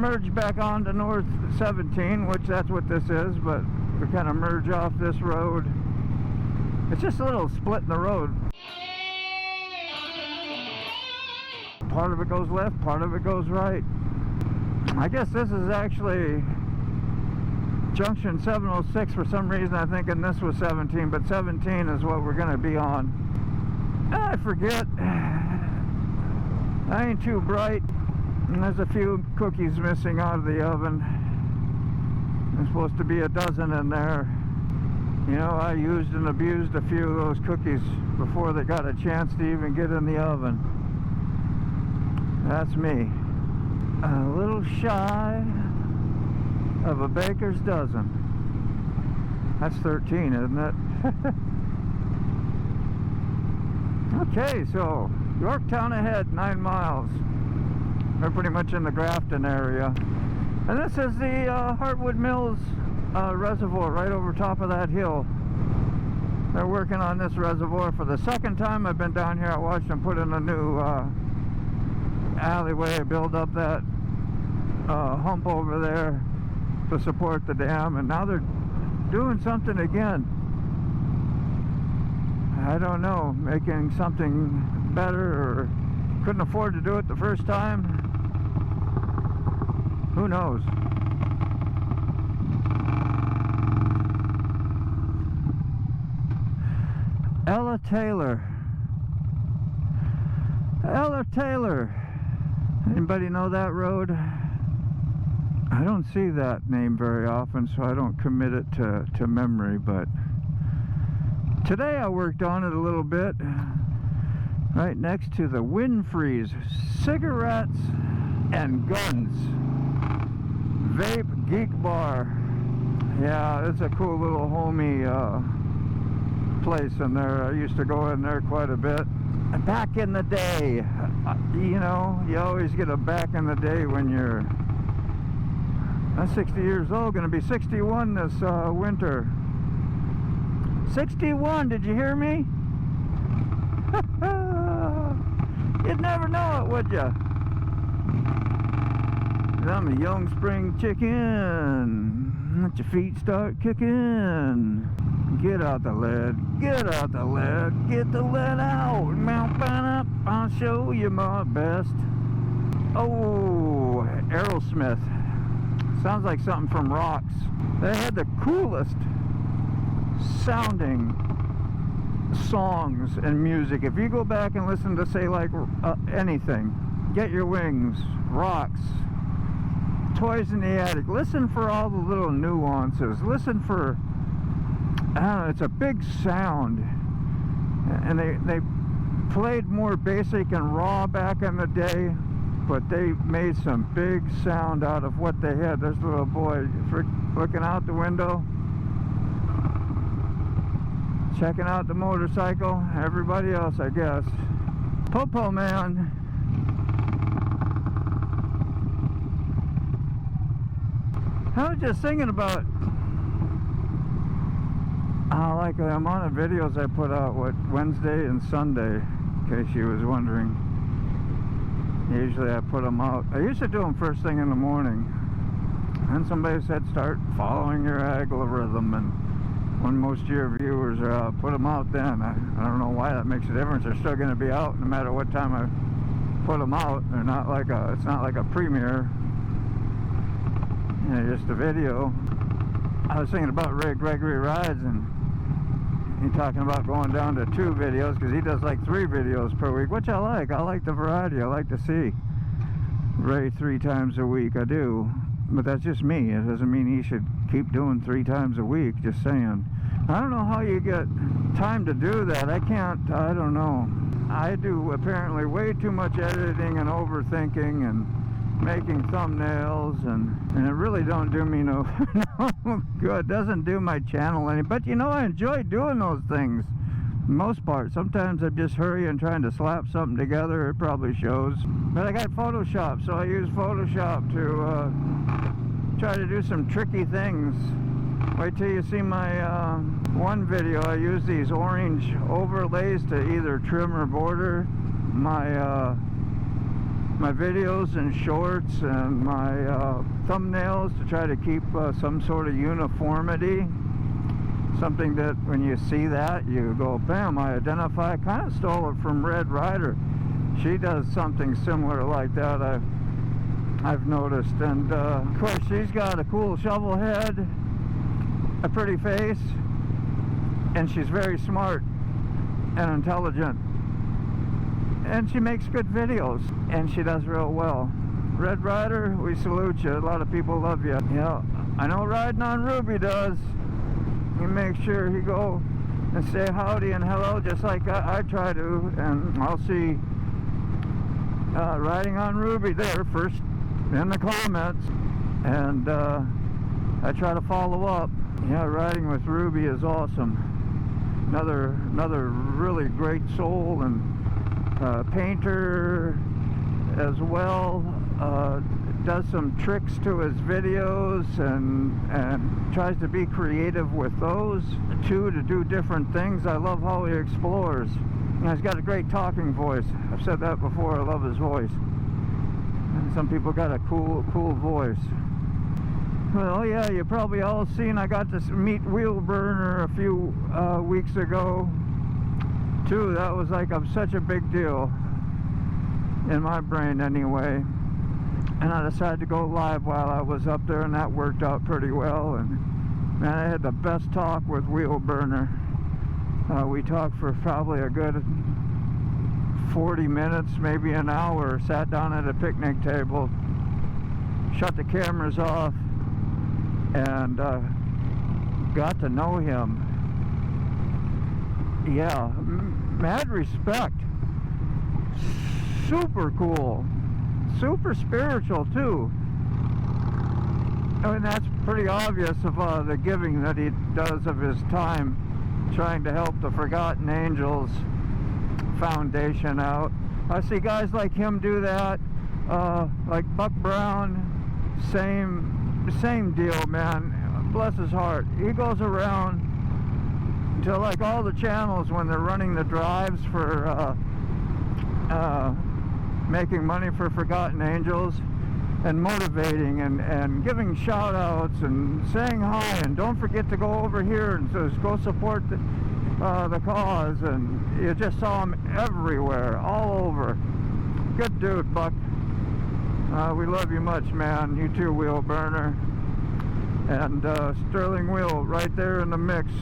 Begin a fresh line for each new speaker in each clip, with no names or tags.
merge back onto North 17, which that's what this is, but we kind of merge off this road. It's just a little split in the road. Part of it goes left, part of it goes right. I guess this is actually junction 706 for some reason. I'm thinking this was 17, but 17 is what we're going to be on. I forget. I ain't too bright. And there's a few cookies missing out of the oven. There's supposed to be a dozen in there. You know, I used and abused a few of those cookies before they got a chance to even get in the oven. That's me. A little shy of a baker's dozen. That's 13, isn't it? Okay, so Yorktown ahead, 9 miles. We're pretty much in the Grafton area. And this is the Heartwood Mills reservoir right over top of that hill. They're working on this reservoir for the second time I've been down here. I watched them put in a new alleyway, build up that hump over there to support the dam, and now they're doing something again. I don't know, making something better, or couldn't afford to do it the first time. Who knows? Ella Taylor. Ella Taylor. Anybody know that road? I don't see that name very often, so I don't commit it to memory, but today I worked on it a little bit. Right next to the Winfrey's Cigarettes and Guns Vape Geek Bar. Yeah, it's a cool little homey place in there. I used to go in there quite a bit. Back in the day, you know, you always get a back in the day when you're... I'm 60 years old, gonna be 61 this winter. 61, did you hear me? You'd never know it, would ya? I'm a young spring chicken. Let your feet start kicking. Get out the lead, get out the lead, get the lead out. Mount up, I'll show you my best. Oh, Aerosmith. Sounds like something from Rocks. They had the coolest sounding songs and music. If you go back and listen to, say, like anything, Get Your Wings, Rocks, Toys in the Attic, listen for all the little nuances. Listen for, I don't know, it's a big sound. And they played more basic and raw back in the day, but they made some big sound out of what they had. There's a little boy looking out the window, checking out the motorcycle. Everybody else, I guess. Popo Man. I was just thinking about, like the amount of videos I put out, Wednesday and Sunday, in case you was wondering. Usually I put them out. I used to do them first thing in the morning. And somebody said start following your algorithm, and when most of your viewers are out, put them out then. I don't know why that makes a difference. They're still going to be out no matter what time I put them out. They're not like it's not like a premiere. You know, just a video. I was thinking about Ray Gregory Rides, and he's talking about going down to 2 videos because he does like 3 videos per week, which I like. I like the variety. I like to see Ray 3 times a week. I do. But that's just me. It doesn't mean he should keep doing 3 times a week. Just saying. I don't know how you get time to do that. I can't. I don't know. I do apparently way too much editing and overthinking and making thumbnails, and it really don't do me no good. Doesn't do my channel any, but you know, I enjoy doing those things most part. Sometimes I'm just hurrying trying to slap something together. It probably shows, but I got Photoshop, so I use Photoshop to try to do some tricky things. Wait till you see my one video. I use these orange overlays to either trim or border my my videos and shorts and my thumbnails to try to keep some sort of uniformity. Something that when you see that, you go, bam, I identify. I kind of stole it from Red Ryder. She does something similar like that, I've noticed. And of course, she's got a cool shovel head, a pretty face, and she's very smart and intelligent. And she makes good videos, and she does real well. Red Ryder, we salute you. A lot of people love you. You know, I know Riding on Ruby does. You make sure you go and say howdy and hello, just like I try to, and I'll see Riding on Ruby there first in the comments, and I try to follow up. Yeah, riding with Ruby is awesome. Another really great soul, and painter as well. Does some tricks to his videos and tries to be creative with those too, to do different things. I love how he explores. You know, he's got a great talking voice. I've said that before. I love his voice. And some people got a cool voice. Well, yeah, you probably all seen I got to meet Wheelburner a few weeks ago too. That was like such a big deal in my brain anyway. And I decided to go live while I was up there, and that worked out pretty well. And man, I had the best talk with Wheelburner. We talked for probably a good 40 minutes, maybe an hour. Sat down at a picnic table, shut the cameras off, and got to know him. Yeah, mad respect. Super cool. Super spiritual too. I mean, that's pretty obvious of the giving that he does of his time, trying to help the Forgotten Angels Foundation out. I see guys like him do that, like Buck Brown, same deal, man. Bless his heart. He goes around to like all the channels when they're running the drives for making money for Forgotten Angels, and motivating and giving shout outs and saying hi, and don't forget to go over here and just go support the cause. And you just saw him everywhere, all over. Good dude, Buck. We love you much, man. You too, Wheelburner. And Sterling Wheel right there in the mix,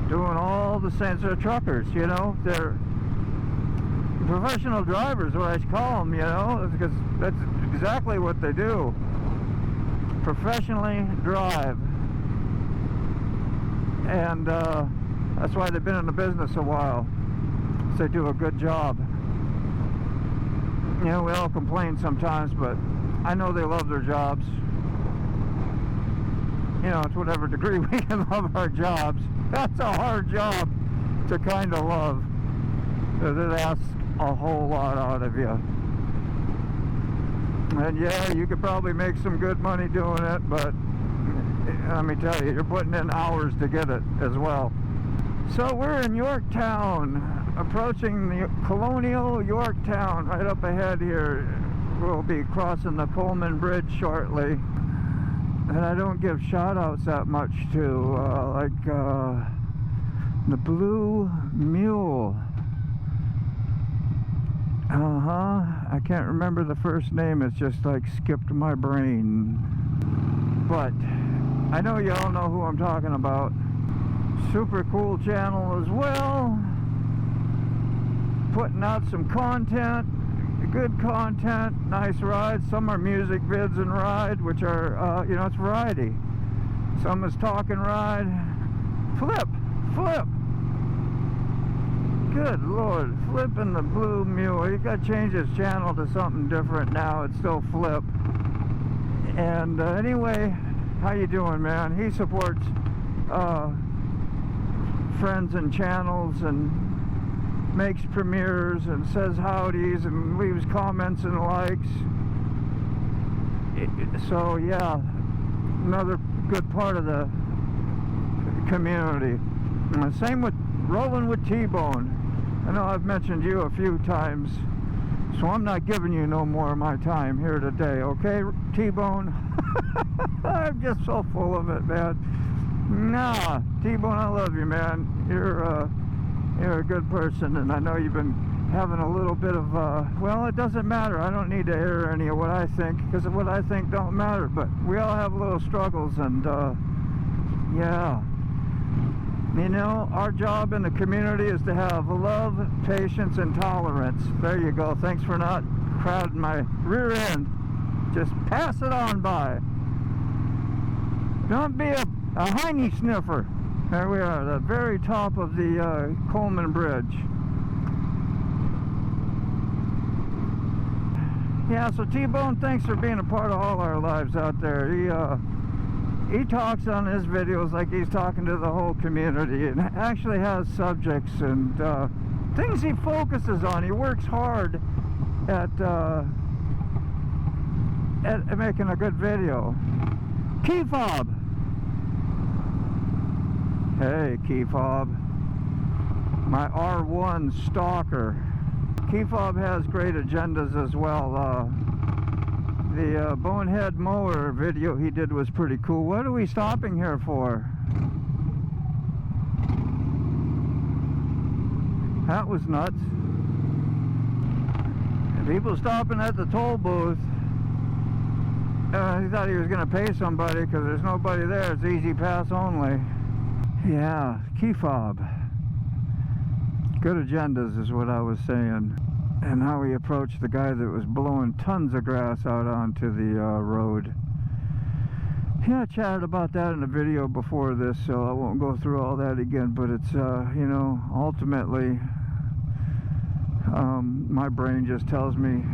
doing all the sense of truckers, you know. They're professional drivers, what I call them, you know, because that's exactly what they do. Professionally drive. And that's why they've been in the business a while. So they do a good job. You know, we all complain sometimes, but I know they love their jobs. You know, to whatever degree we can love our jobs. That's a hard job to kind of love. It asks a whole lot out of you. And yeah, you could probably make some good money doing it, but let me tell you, you're putting in hours to get it as well. So we're in Yorktown, approaching the colonial Yorktown right up ahead here. We'll be crossing the Coleman Bridge shortly. And I don't give shout outs that much to like the Blue Mule. I can't remember the first name. It's just like skipped my brain. But I know you all know who I'm talking about. Super cool channel as well. Putting out some content, good content, nice rides. Some are music vids and ride, which are, you know, it's variety. Some is talk and ride. Flip. Good Lord, flipping the Blue Mule. He got to change his channel to something different now. It's still Flip. And anyway, how you doing, man? He supports friends and channels and makes premieres and says howdies and leaves comments and likes. So yeah, another good part of the community. Same with Rolling with T-Bone. I know I've mentioned you a few times So I'm not giving you no more of my time here today, okay, T-Bone? I'm just so full of it, man. Nah, T-Bone, I love you, man. You're a good person, and I know you've been having a little bit of, well, it doesn't matter. I don't need to air any of what I think, because what I think don't matter, but we all have little struggles, and, yeah. You know, our job in the community is to have love, patience, and tolerance. There you go. Thanks for not crowding my rear end. Just pass it on by. Don't be a hiney sniffer. There we are, the very top of the Coleman Bridge. Yeah, so T-Bone, thanks for being a part of all our lives out there. He talks on his videos like he's talking to the whole community, and actually has subjects and things he focuses on. He works hard at making a good video. Key fob. Hey, Key fob. My R1 stalker. Key fob has great agendas as well. The bonehead mower video he did was pretty cool. What are we stopping here for? That was nuts. People stopping at the toll booth. He thought he was going to pay somebody because there's nobody there. It's easy pass only. Yeah, key fob. Good agendas is what I was saying. And how he approached the guy that was blowing tons of grass out onto the road. Yeah, I chatted about that in a video before this, so I won't go through all that again, but it's, you know, ultimately, my brain just tells me,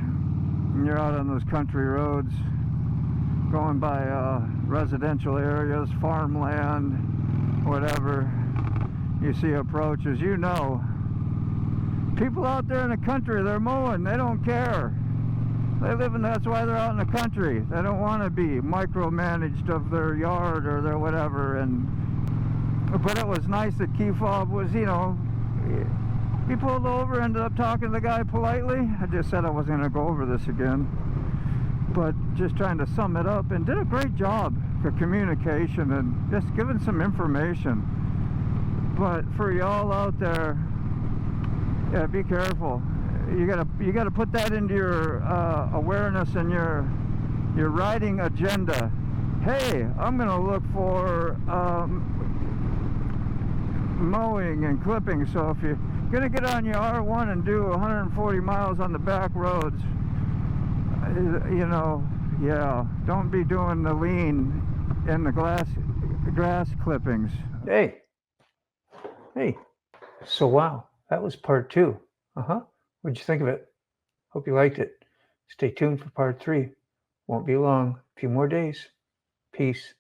you're out on those country roads, going by residential areas, farmland, whatever, you see approaches, you know, people out there in the country, they're mowing, they don't care. They live in, that's why they're out in the country. They don't want to be micromanaged of their yard or their whatever. But it was nice that key fob was, you know, he pulled over, ended up talking to the guy politely. I just said I wasn't going to go over this again. But just trying to sum it up, and did a great job for communication and just giving some information. But for y'all out there, yeah, be careful. You gotta put that into your awareness and your riding agenda. Hey, I'm gonna look for mowing and clipping. So if you're gonna get on your R1 and do 140 miles on the back roads, you know, yeah, don't be doing the lean in the grass clippings.
Hey, so wow, that was part 2. What'd you think of it? Hope you liked it. Stay tuned for part 3. Won't be long. A few more days. Peace.